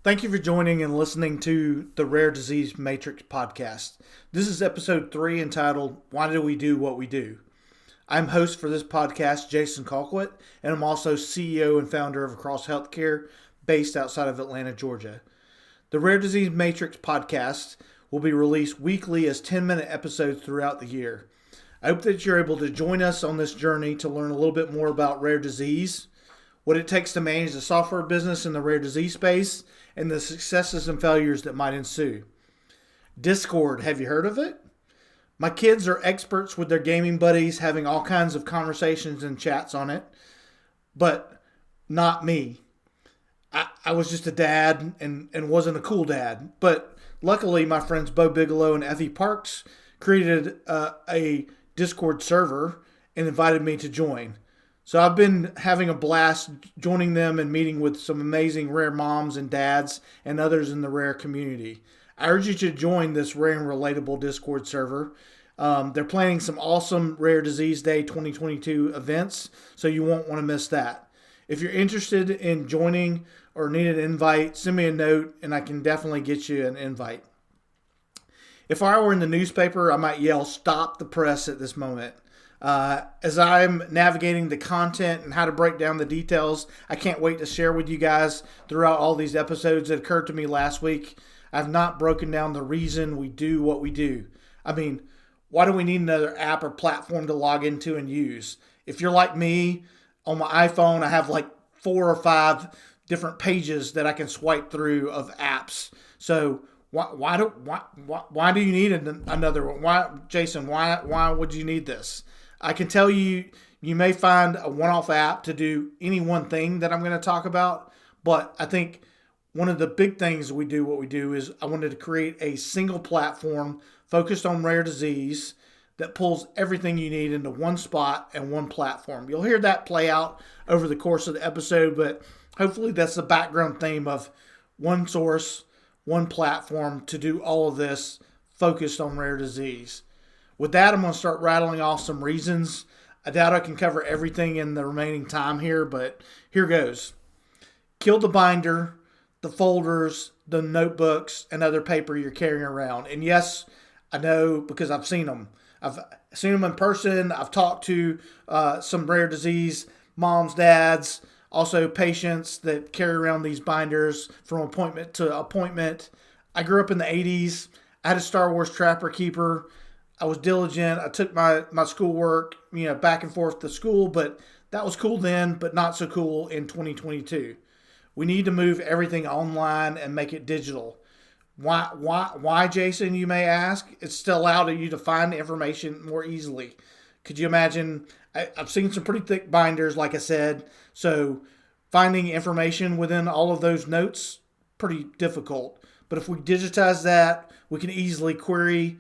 Thank you for joining and listening to the Rare Disease Matrix podcast. This is episode 3 entitled, Why Do We Do What We Do? I'm host for this podcast, Jason Colquitt, and I'm also CEO and founder of Across Healthcare based outside of Atlanta, Georgia. The Rare Disease Matrix podcast will be released weekly as 10-minute episodes throughout the year. I hope that you're able to join us on this journey to learn a little bit more about rare disease, what it takes to manage the software business in the rare disease space, and the successes and failures that might ensue. Discord, have you heard of it? My kids are experts with their gaming buddies, having all kinds of conversations and chats on it, but not me. I was just a dad and wasn't a cool dad. But luckily, my friends Bo Bigelow and Effie Parks created a Discord server and invited me to join. So I've been having a blast joining them and meeting with some amazing rare moms and dads and others in the rare community. I urge you to join this rare and relatable Discord server. They're planning some awesome Rare Disease Day 2022 events, so you won't want to miss that. If you're interested in joining or need an invite, send me a note and I can definitely get you an invite. If I were in the newspaper, I might yell, "Stop the press" at this moment. As I'm navigating the content and how to break down the details, I can't wait to share with you guys throughout all these episodes that occurred to me last week. I've not broken down the reason we do what we do. I mean, why do we need another app or platform to log into and use? If you're like me, on my iPhone, I have like 4 or 5 different pages that I can swipe through of apps. So why do you need another one? Why, Jason? Why would you need this? I can tell you, you may find a one-off app to do any one thing that I'm going to talk about, but I think one of the big things we do what we do is I wanted to create a single platform focused on rare disease that pulls everything you need into one spot and one platform. You'll hear that play out over the course of the episode, but hopefully that's the background theme of one source, one platform to do all of this focused on rare disease. With that, I'm going to start rattling off some reasons. I doubt I can cover everything in the remaining time here, but here goes. Kill the binder, the folders, the notebooks, and other paper you're carrying around. And yes, I know because I've seen them. I've seen them in person. I've talked to some rare disease moms, dads, also patients that carry around these binders from appointment to appointment. I grew up in the 80s. I had a Star Wars Trapper Keeper. I was diligent. I took my schoolwork, back and forth to school, but that was cool then, but not so cool in 2022. We need to move everything online and make it digital. Why, Jason, you may ask? It's to allow you to find information more easily. Could you imagine? I've seen some pretty thick binders, like I said, so finding information within all of those notes, pretty difficult. But if we digitize that, we can easily query,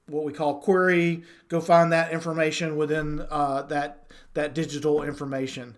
what we call query, go find that information within that digital information.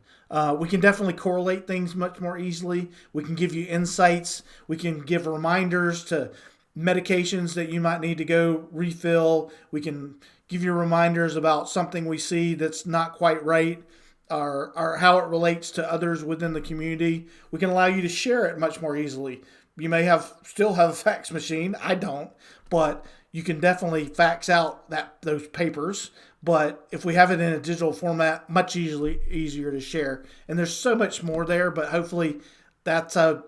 We can definitely correlate things much more easily. We can give you insights. We can give reminders to medications that you might need to go refill. We can give you reminders about something we see that's not quite right, or how it relates to others within the community. We can allow you to share it much more easily. You may still have a fax machine. I don't, but you can definitely fax out those papers. But if we have it in a digital format, much easier to share. And there's so much more there, but hopefully that's a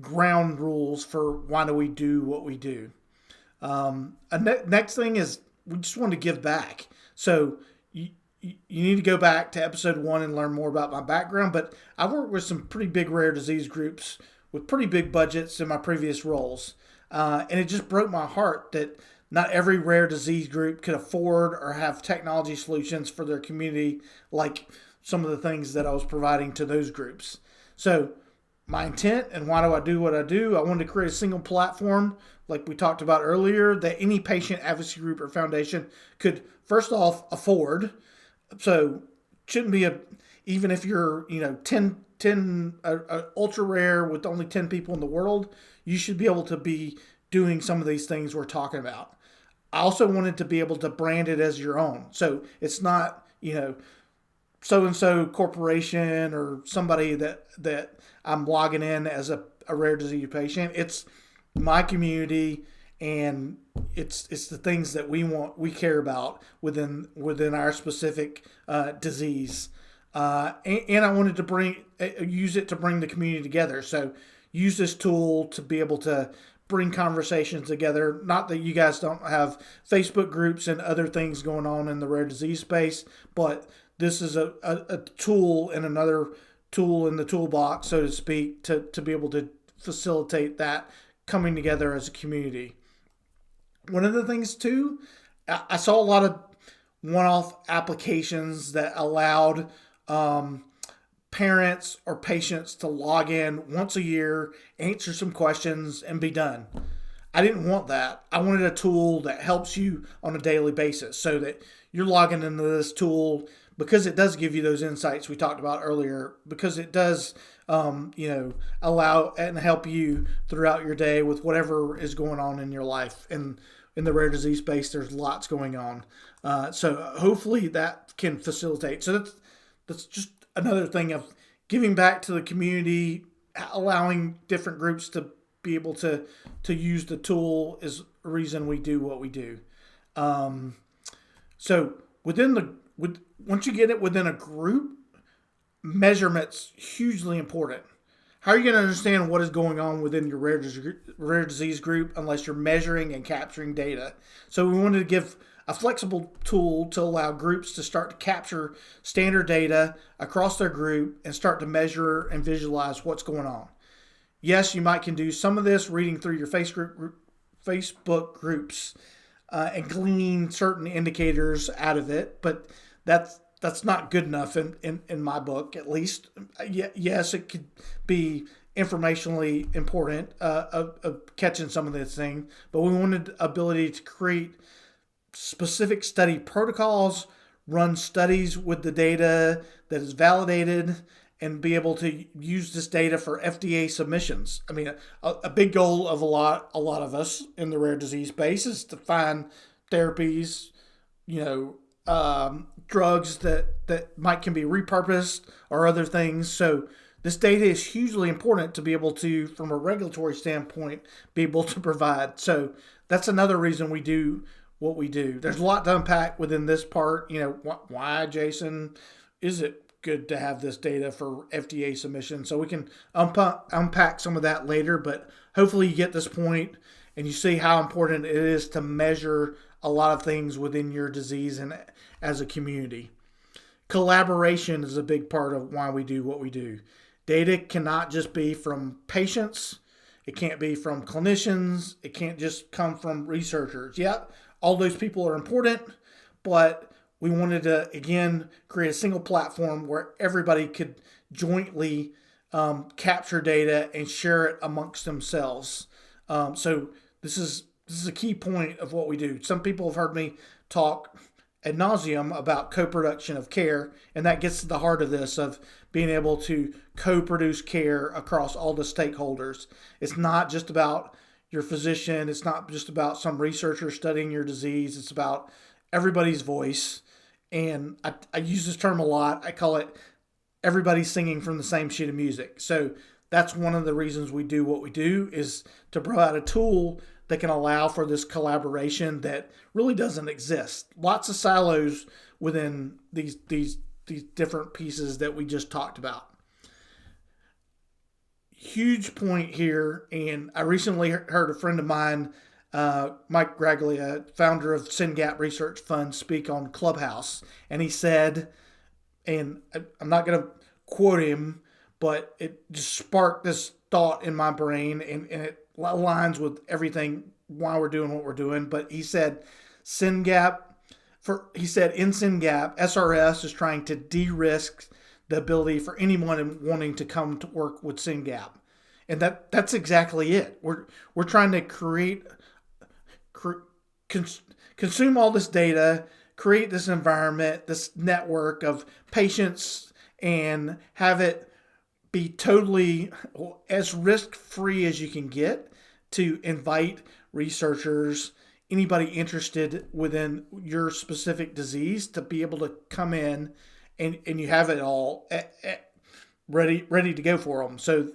ground rules for why do we do what we do. Next thing is we just want to give back. So you need to go back to episode 1 and learn more about my background. But I've worked with some pretty big rare disease groups with pretty big budgets in my previous roles. And it just broke my heart that not every rare disease group could afford or have technology solutions for their community like some of the things that I was providing to those groups. So my intent and why do I do what I do? I wanted to create a single platform, like we talked about earlier, that any patient advocacy group or foundation could first off afford. So shouldn't be even if you're 10 ultra rare with only 10 people in the world, you should be able to be doing some of these things we're talking about. I also wanted to be able to brand it as your own. So it's not, so-and-so corporation or somebody that I'm logging in as a a rare disease patient. It's my community, and it's the things that we care about within our specific disease. And I wanted to use it to bring the community together. So use this tool to be able to bring conversations together. Not that you guys don't have Facebook groups and other things going on in the rare disease space, but this is a tool and another tool in the toolbox, so to speak, to be able to facilitate that coming together as a community. One of the things too, I saw a lot of one-off applications that allowed parents or patients to log in once a year, answer some questions, and be done. I didn't want that. I wanted a tool that helps you on a daily basis, so that you're logging into this tool because it does give you those insights we talked about earlier, because it does allow and help you throughout your day with whatever is going on in your life. And in the rare disease space, there's lots going on. So hopefully that can facilitate. So that's just another thing of giving back to the community, allowing different groups to be able to use the tool is a reason we do what we do. So once you get it within a group, measurement's hugely important. How are you going to understand what is going on within your rare disease group unless you're measuring and capturing data? So we wanted to give a flexible tool to allow groups to start to capture standard data across their group and start to measure and visualize what's going on. Yes, you can do some of this reading through your Facebook groups and glean certain indicators out of it, but that's not good enough in my book, at least. Yes, it could be informationally important of catching some of this thing, but we wanted ability to create specific study protocols, run studies with the data that is validated, and be able to use this data for FDA submissions. I mean, a big goal of a lot of us in the rare disease space is to find therapies, drugs that can be repurposed or other things. So this data is hugely important to be able to, from a regulatory standpoint, be able to provide. So that's another reason we do what we do. There's a lot to unpack within this part. Why, Jason, is it good to have this data for FDA submission? So we can unpack some of that later, but hopefully you get this point and you see how important it is to measure a lot of things within your disease and as a community. Collaboration is a big part of why we do what we do. Data cannot just be from patients. It can't be from clinicians. It can't just come from researchers. Yeah, all those people are important, but we wanted to, again, create a single platform where everybody could jointly capture data and share it amongst themselves. So this is a key point of what we do. Some people have heard me talk ad nauseum about co-production of care, and that gets to the heart of this, of being able to co-produce care across all the stakeholders. It's not just about your physician. It's not just about some researcher studying your disease. It's about everybody's voice. And I use this term a lot. I call it everybody singing from the same sheet of music. So that's one of the reasons we do what we do, is to provide a tool that can allow for this collaboration that really doesn't exist. Lots of silos within these different pieces that we just talked about. Huge point here, and I recently heard a friend of mine, Mike Graglia, founder of SynGap Research Fund, speak on Clubhouse, and he said, and I'm not going to quote him, but it just sparked this thought in my brain, and it aligns with everything why we're doing what we're doing. But he said, in SynGap, SRS is trying to de-risk the ability for anyone wanting to come to work with SynGap. And that's exactly it. We're trying to consume all this data, create this environment, this network of patients, and have it be totally as risk-free as you can get to invite researchers, anybody interested within your specific disease, to be able to come in and you have it all ready to go for them. So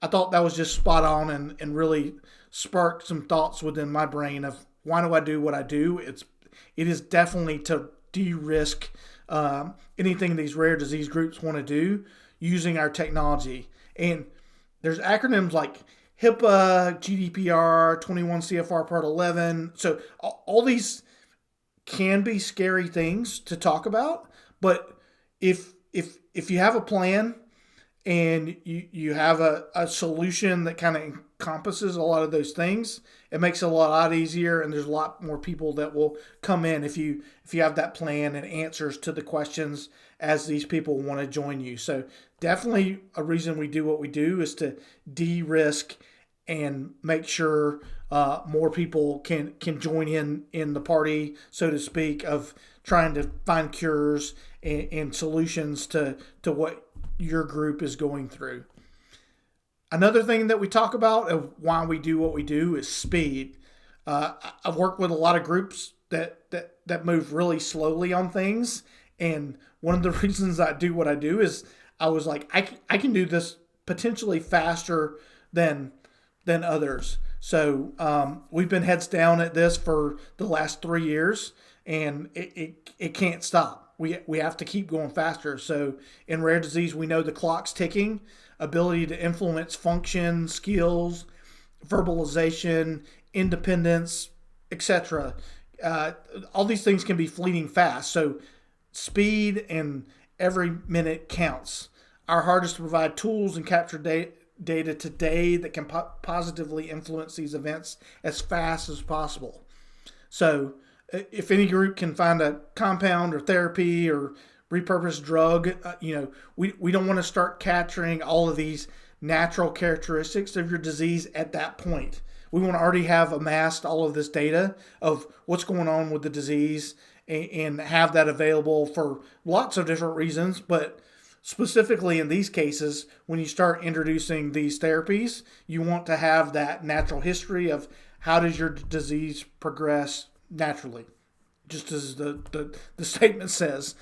I thought that was just spot on and really sparked some thoughts within my brain of why do I do what I do. It is definitely to de-risk anything these rare disease groups want to do using our technology. And there's acronyms like HIPAA, GDPR, 21 CFR Part 11. So all these can be scary things to talk about, but if you have a plan and you have a solution that kind of encompasses a lot of those things, it makes it a lot easier, and there's a lot more people that will come in if you have that plan and answers to the questions as these people want to join you. So definitely a reason we do what we do is to de-risk and make sure more people can join in the party, so to speak, of trying to find cures and solutions to what your group is going through. Another thing that we talk about of why we do what we do is speed. I've worked with a lot of groups that move really slowly on things, and one of the reasons I do what I do is I was like, I can do this potentially faster than others. So we've been heads down at this for the last 3 years, and it can't stop. We have to keep going faster. So in rare disease, we know the clock's ticking. Ability to influence function, skills, verbalization, independence, etc. All these things can be fleeting fast. So speed and every minute counts. Our heart is to provide tools and capture data today that can positively influence these events as fast as possible. So if any group can find a compound or therapy or repurposed drug, we don't want to start capturing all of these natural characteristics of your disease at that point. We want to already have amassed all of this data of what's going on with the disease and have that available for lots of different reasons. But specifically in these cases, when you start introducing these therapies, you want to have that natural history of how does your disease progress naturally, just as the statement says.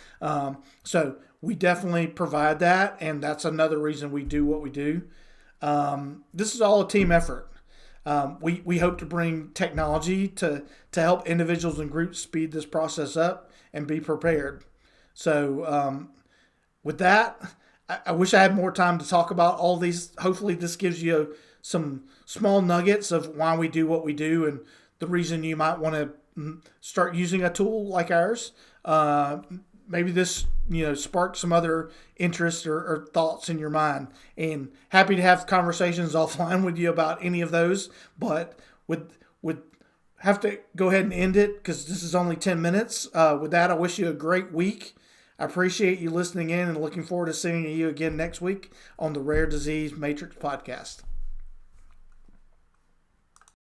So we definitely provide that, and that's another reason we do what we do. This is all a team effort. We hope to bring technology to help individuals and groups speed this process up and be prepared. So with that, I wish I had more time to talk about all these. Hopefully this gives you some small nuggets of why we do what we do and the reason you might want to start using a tool like ours. Maybe this spark some other interests or thoughts in your mind, and happy to have conversations offline with you about any of those, but would have to go ahead and end it because this is only 10 minutes. With that, I wish you a great week. I appreciate you listening in and looking forward to seeing you again next week on the Rare Disease Matrix podcast.